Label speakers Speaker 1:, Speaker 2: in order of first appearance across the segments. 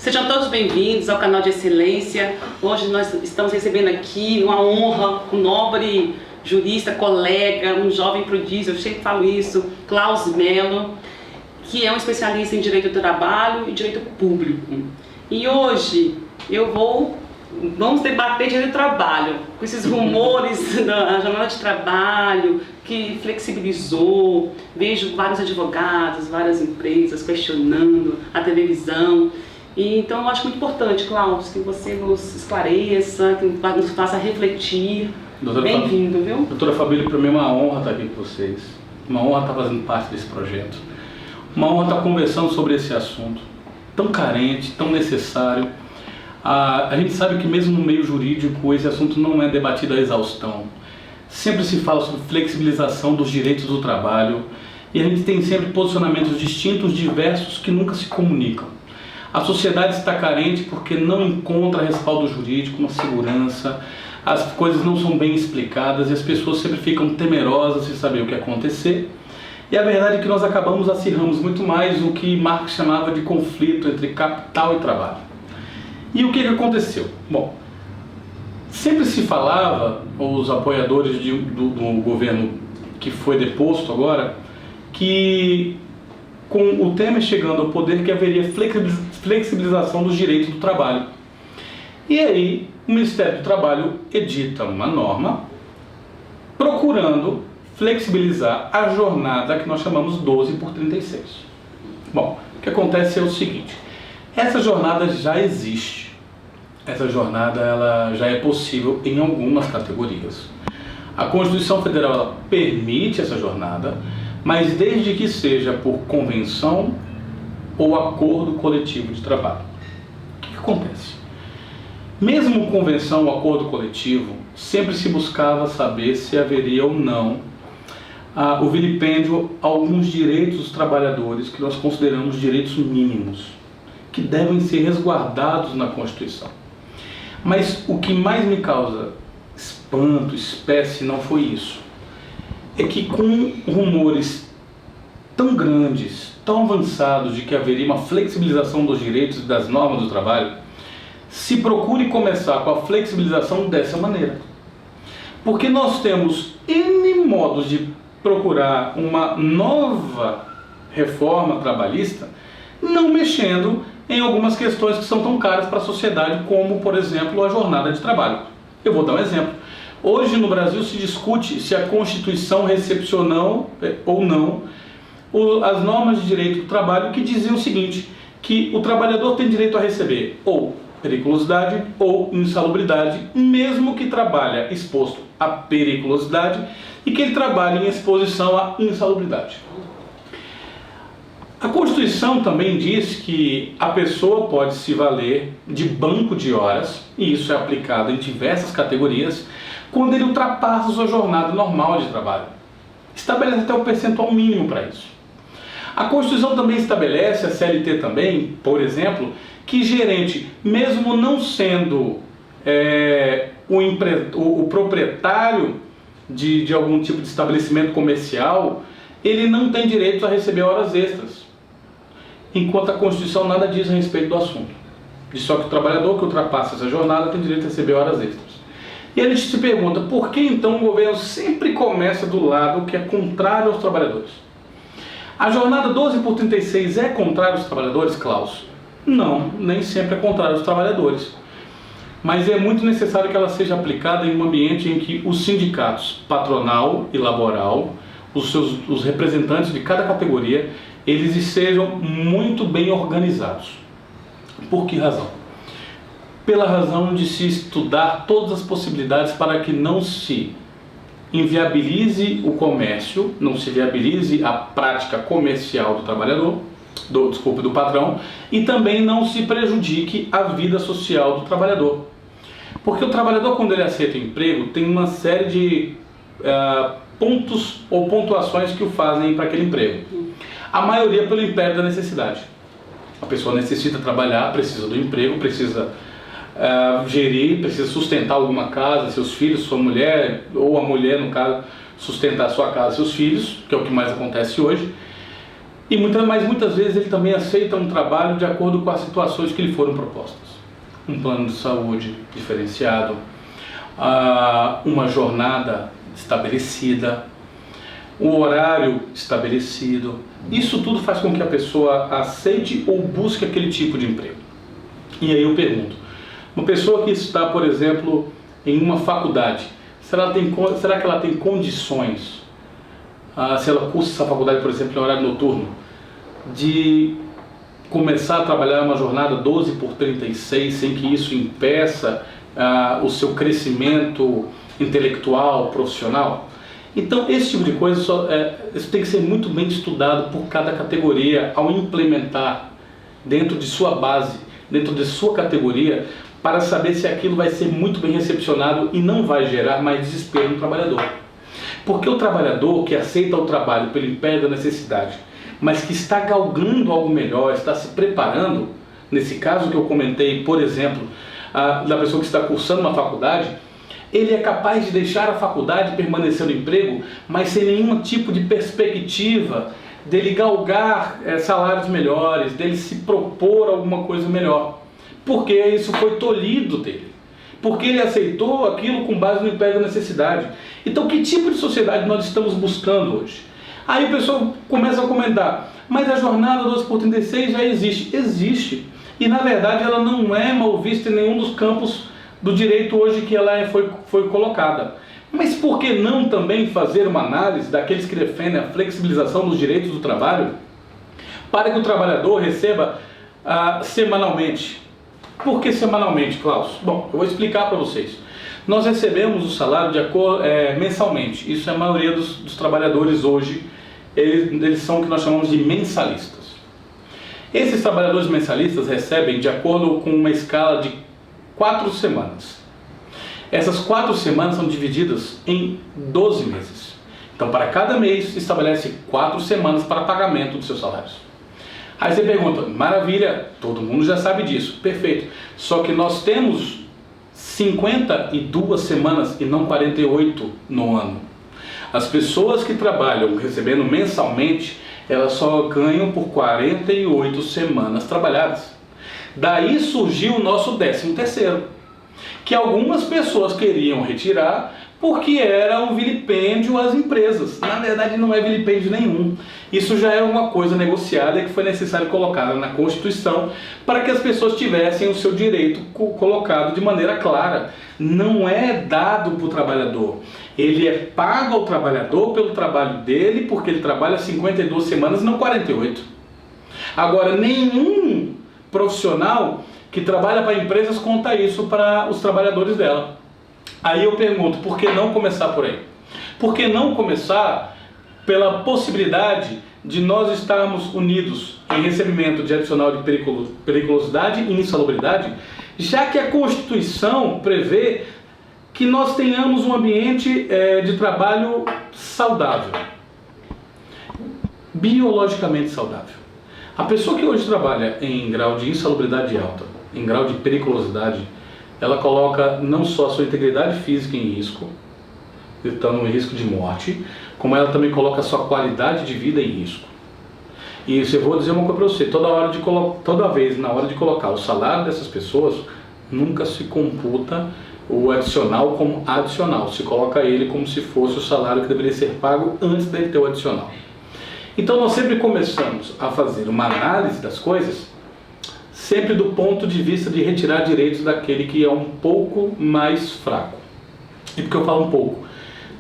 Speaker 1: Sejam todos bem-vindos ao canal de Excelência. Hoje nós estamos recebendo aqui uma honra, um nobre jurista, colega, um jovem prodígio, eu sempre falo isso, Klaus Mello, que é um especialista em direito do trabalho e direito público. E hoje vamos debater direito do trabalho, com esses rumores da jornada de trabalho que flexibilizou. Vejo vários advogados, várias empresas questionando a televisão. E, então eu acho muito importante, Klaus, que você nos esclareça, que nos faça refletir. Bem-vindo, viu?
Speaker 2: Doutora Fabíola, para mim é uma honra estar aqui com vocês, uma honra estar fazendo parte desse projeto, uma honra estar conversando sobre esse assunto tão carente, tão necessário. A gente sabe que mesmo no meio jurídico esse assunto não é debatido à exaustão. Sempre se fala sobre flexibilização dos direitos do trabalho e a gente tem sempre posicionamentos distintos, diversos, que nunca se comunicam. A sociedade está carente porque não encontra respaldo jurídico, uma segurança, as coisas não são bem explicadas e as pessoas sempre ficam temerosas de saber o que acontecer. E a verdade é que nós acirramos muito mais o que Marx chamava de conflito entre capital e trabalho. E o que aconteceu? Bom, sempre se falava, os apoiadores do governo que foi deposto agora, que com o Temer chegando ao poder que haveria flexibilização dos direitos do trabalho. E aí o Ministério do Trabalho edita uma norma procurando flexibilizar a jornada que nós chamamos 12 por 36. Bom, o que acontece é o seguinte, essa jornada já existe, essa jornada ela já é possível em algumas categorias. A Constituição Federal ela permite essa jornada, mas desde que seja por convenção ou acordo coletivo de trabalho. O que acontece? Mesmo convenção ou acordo coletivo, sempre se buscava saber se haveria ou não o vilipêndio a alguns direitos dos trabalhadores que nós consideramos direitos mínimos, que devem ser resguardados na Constituição. Mas o que mais me causa espanto, espécie, não foi isso. É que com rumores tão grandes, tão avançados de que haveria uma flexibilização dos direitos e das normas do trabalho, se procure começar com a flexibilização dessa maneira. Porque nós temos N modos de procurar uma nova reforma trabalhista, não mexendo em algumas questões que são tão caras para a sociedade, como, por exemplo, a jornada de trabalho. Eu vou dar um exemplo. Hoje no Brasil se discute se a Constituição recepcionou ou não as normas de direito do trabalho que diziam o seguinte, que o trabalhador tem direito a receber ou periculosidade ou insalubridade, mesmo que trabalhe exposto à periculosidade e que ele trabalhe em exposição à insalubridade. A Constituição também diz que a pessoa pode se valer de banco de horas, e isso é aplicado em diversas categorias, quando ele ultrapassa a sua jornada normal de trabalho. Estabelece até o percentual mínimo para isso. A Constituição também estabelece, a CLT também, por exemplo, que gerente, mesmo não sendo o proprietário de algum tipo de estabelecimento comercial, ele não tem direito a receber horas extras. Enquanto a Constituição nada diz a respeito do assunto. Diz só que o trabalhador que ultrapassa essa jornada tem direito a receber horas extras. E a gente se pergunta, por que então o governo sempre começa do lado que é contrário aos trabalhadores? A jornada 12 por 36 é contrária aos trabalhadores, Klaus? Não, nem sempre é contrária aos trabalhadores. Mas é muito necessário que ela seja aplicada em um ambiente em que os sindicatos, patronal e laboral, os representantes de cada categoria, eles sejam muito bem organizados. Por que razão? Pela razão de se estudar todas as possibilidades para que não se inviabilize o comércio, não se viabilize a prática comercial do trabalhador, do patrão, e também não se prejudique a vida social do trabalhador. Porque o trabalhador, quando ele aceita o emprego, tem uma série de pontos ou pontuações que o fazem para aquele emprego. A maioria pelo império da necessidade. A pessoa necessita trabalhar, precisa do emprego, precisa gerir, precisa sustentar alguma casa, seus filhos, sua mulher, ou a mulher, no caso, sustentar sua casa, seus filhos, que é o que mais acontece hoje. Mas muitas vezes ele também aceita um trabalho de acordo com as situações que lhe foram propostas. Um plano de saúde diferenciado, uma jornada estabelecida, um horário estabelecido. Isso tudo faz com que a pessoa aceite ou busque aquele tipo de emprego. E aí eu pergunto, uma pessoa que está, por exemplo, em uma faculdade, será que ela tem condições, se ela cursa essa faculdade, por exemplo, em horário noturno, de começar a trabalhar uma jornada 12x36, sem que isso impeça o seu crescimento intelectual, profissional? Então, esse tipo de coisa isso tem que ser muito bem estudado por cada categoria ao implementar dentro de sua base, dentro de sua categoria, para saber se aquilo vai ser muito bem recepcionado e não vai gerar mais desespero no trabalhador. Porque o trabalhador que aceita o trabalho pelo império da necessidade, mas que está galgando algo melhor, está se preparando, nesse caso que eu comentei, por exemplo, da pessoa que está cursando uma faculdade, ele é capaz de deixar a faculdade e permanecer no emprego, mas sem nenhum tipo de perspectiva dele galgar salários melhores, dele se propor alguma coisa melhor. Porque isso foi tolhido dele. Porque ele aceitou aquilo com base no império da necessidade. Então, que tipo de sociedade nós estamos buscando hoje? Aí o pessoal começa a comentar, mas a jornada 12x36 já existe. Existe. E na verdade ela não é mal vista em nenhum dos campos do direito hoje que ela foi colocada. Mas por que não também fazer uma análise daqueles que defendem a flexibilização dos direitos do trabalho para que o trabalhador receba semanalmente? Por que semanalmente, Klaus? Bom, eu vou explicar para vocês. Nós recebemos o salário mensalmente. Isso é a maioria dos trabalhadores hoje, eles são o que nós chamamos de mensalistas. Esses trabalhadores mensalistas recebem de acordo com uma escala de 4 semanas. Essas 4 semanas são divididas em 12 meses. Então, para cada mês, estabelece 4 semanas para pagamento dos seus salários. Aí você pergunta, maravilha, todo mundo já sabe disso, perfeito. Só que nós temos 52 semanas e não 48 no ano. As pessoas que trabalham recebendo mensalmente, elas só ganham por 48 semanas trabalhadas. Daí surgiu o nosso 13º, que algumas pessoas queriam retirar porque era um vilipêndio às empresas. Na verdade não é vilipêndio nenhum. Isso já era uma coisa negociada que foi necessário colocar na Constituição para que as pessoas tivessem o seu direito colocado de maneira clara. Não é dado para o trabalhador. Ele é pago ao trabalhador pelo trabalho dele, porque ele trabalha 52 semanas e não 48. Agora, nenhum profissional que trabalha para empresas conta isso para os trabalhadores dela. Aí eu pergunto, por que não começar por aí? Por que não começar pela possibilidade de nós estarmos unidos em recebimento de adicional de periculosidade e insalubridade, já que a Constituição prevê que nós tenhamos um ambiente de trabalho saudável, biologicamente saudável. A pessoa que hoje trabalha em grau de insalubridade alta, em grau de periculosidade, ela coloca não só a sua integridade física em risco, estando em risco de morte, como ela também coloca a sua qualidade de vida em risco. E eu vou dizer uma coisa para você, toda vez na hora de colocar o salário dessas pessoas, nunca se computa o adicional como adicional, se coloca ele como se fosse o salário que deveria ser pago antes dele ter o adicional. Então nós sempre começamos a fazer uma análise das coisas sempre do ponto de vista de retirar direitos daquele que é um pouco mais fraco. E por que eu falo um pouco?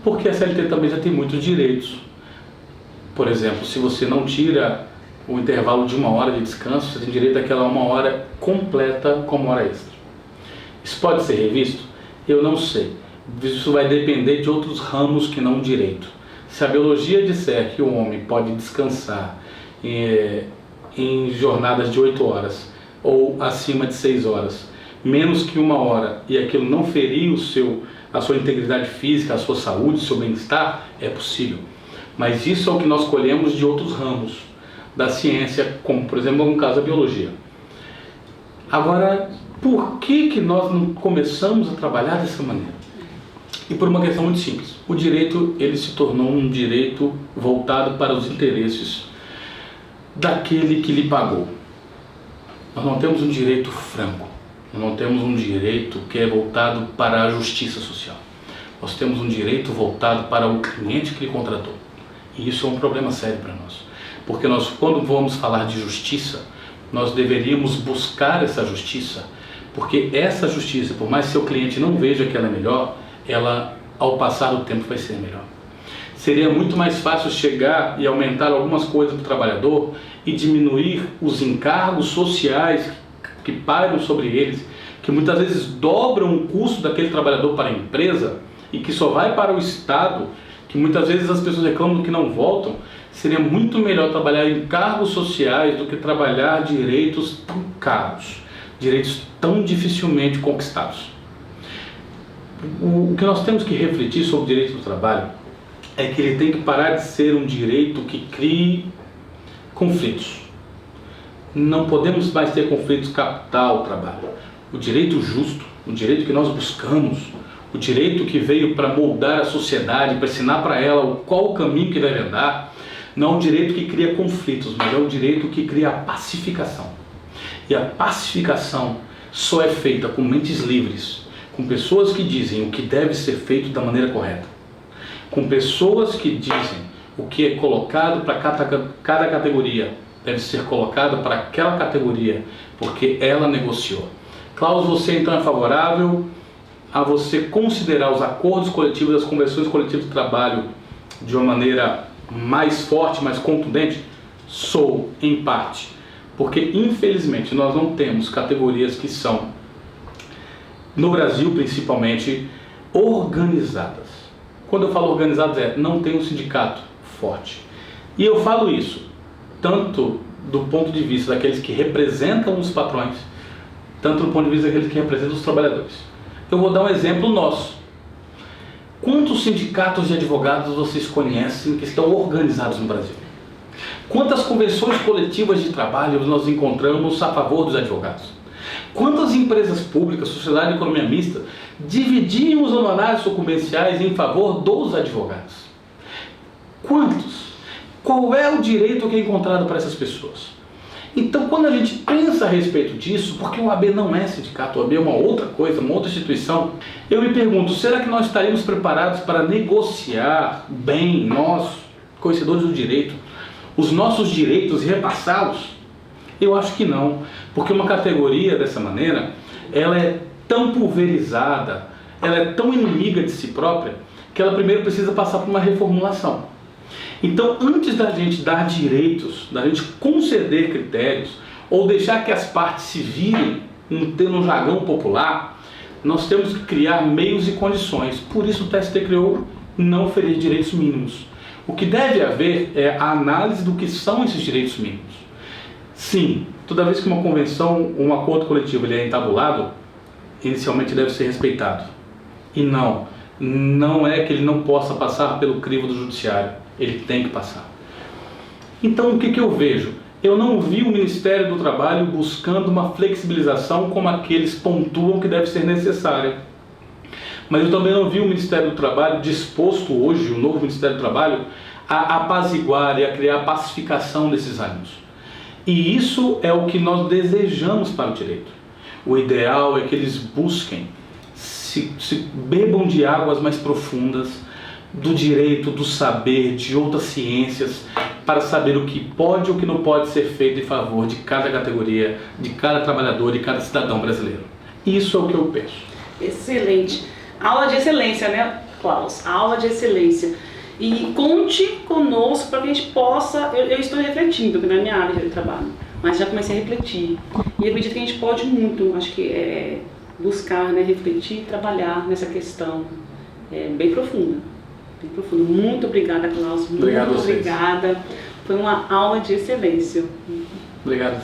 Speaker 2: Porque a CLT também já tem muitos direitos. Por exemplo, se você não tira o intervalo de 1 hora de descanso, você tem direito àquela 1 hora completa como hora extra. Isso pode ser revisto? Eu não sei. Isso vai depender de outros ramos que não o direito. Se a biologia disser que o homem pode descansar em jornadas de 8 horas ou acima de 6 horas, menos que 1 hora, e aquilo não ferir a sua integridade física, a sua saúde, o seu bem-estar, é possível. Mas isso é o que nós colhemos de outros ramos da ciência, como por exemplo no caso da biologia. Agora, por que nós não começamos a trabalhar dessa maneira? E por uma questão muito simples. O direito, ele se tornou um direito voltado para os interesses daquele que lhe pagou. Nós não temos um direito franco, nós não temos um direito que é voltado para a justiça social. Nós temos um direito voltado para o cliente que lhe contratou. E isso é um problema sério para nós. Porque nós, quando vamos falar de justiça, nós deveríamos buscar essa justiça, porque essa justiça, por mais que seu cliente não veja que ela é melhor, ela, ao passar do tempo, vai ser melhor. Seria muito mais fácil chegar e aumentar algumas coisas para o trabalhador e diminuir os encargos sociais que pairam sobre eles, que muitas vezes dobram o custo daquele trabalhador para a empresa e que só vai para o Estado, que muitas vezes as pessoas reclamam que não voltam. Seria muito melhor trabalhar em cargos sociais do que trabalhar direitos tão caros, direitos tão dificilmente conquistados. O que nós temos que refletir sobre o direito do trabalho é que ele tem que parar de ser um direito que crie conflitos. Não podemos mais ter conflitos capital-trabalho. O direito justo, o direito que nós buscamos, o direito que veio para moldar a sociedade, para ensinar para ela qual o caminho que deve andar, não é um direito que cria conflitos, mas é um direito que cria a pacificação. E a pacificação só é feita com mentes livres, com pessoas que dizem o que deve ser feito da maneira correta, com pessoas que dizem o que é colocado para cada categoria deve ser colocado para aquela categoria, porque ela negociou. Klaus, você então é favorável a você considerar os acordos coletivos, as convenções coletivas de trabalho de uma maneira mais forte, mais contundente? Sou, em parte, porque infelizmente nós não temos categorias que são, no Brasil principalmente, organizadas. Quando eu falo organizadas não tem um sindicato forte. E eu falo isso tanto do ponto de vista daqueles que representam os patrões, tanto do ponto de vista daqueles que representam os trabalhadores. Eu vou dar um exemplo nosso. Quantos sindicatos de advogados vocês conhecem que estão organizados no Brasil? Quantas convenções coletivas de trabalho nós encontramos a favor dos advogados? Quantas empresas públicas, sociedade de economia mista, dividiam os honorários sucumbenciais em favor dos advogados? Quantos? Qual é o direito que é encontrado para essas pessoas? Então, quando a gente pensa a respeito disso, porque o AB não é sindicato, o AB é uma outra coisa, uma outra instituição, eu me pergunto, será que nós estaríamos preparados para negociar bem, nós, conhecedores do direito, os nossos direitos e repassá-los? Eu acho que não, porque uma categoria dessa maneira, ela é tão pulverizada, ela é tão inimiga de si própria, que ela primeiro precisa passar por uma reformulação. Então, antes da gente dar direitos, da gente conceder critérios, ou deixar que as partes se virem no jargão popular, nós temos que criar meios e condições. Por isso o TST criou não ferir direitos mínimos. O que deve haver é a análise do que são esses direitos mínimos. Sim, toda vez que uma convenção ou um acordo coletivo ele é entabulado, inicialmente deve ser respeitado. E não é que ele não possa passar pelo crivo do judiciário. Ele tem que passar. Então, o que eu vejo? Eu não vi o Ministério do Trabalho buscando uma flexibilização como aqueles pontuam que deve ser necessária. Mas eu também não vi o Ministério do Trabalho disposto hoje, o novo Ministério do Trabalho, a apaziguar e a criar pacificação desses ânimos. E isso é o que nós desejamos para o direito. O ideal é que eles busquem, se bebam de águas mais profundas, do direito, do saber, de outras ciências, para saber o que pode e o que não pode ser feito em favor de cada categoria, de cada trabalhador, de cada cidadão brasileiro. Isso é o que eu penso.
Speaker 1: Excelente. Aula de excelência, né, Klaus? Aula de excelência. E conte conosco para que a gente possa... Eu estou refletindo na minha área de trabalho, mas já comecei a refletir. E acredito que a gente pode muito, acho que buscar, né, refletir e trabalhar nessa questão bem profunda. Muito obrigada, Klaus.
Speaker 2: Obrigado a vocês.
Speaker 1: Obrigada. Foi uma aula de excelência.
Speaker 2: Obrigado.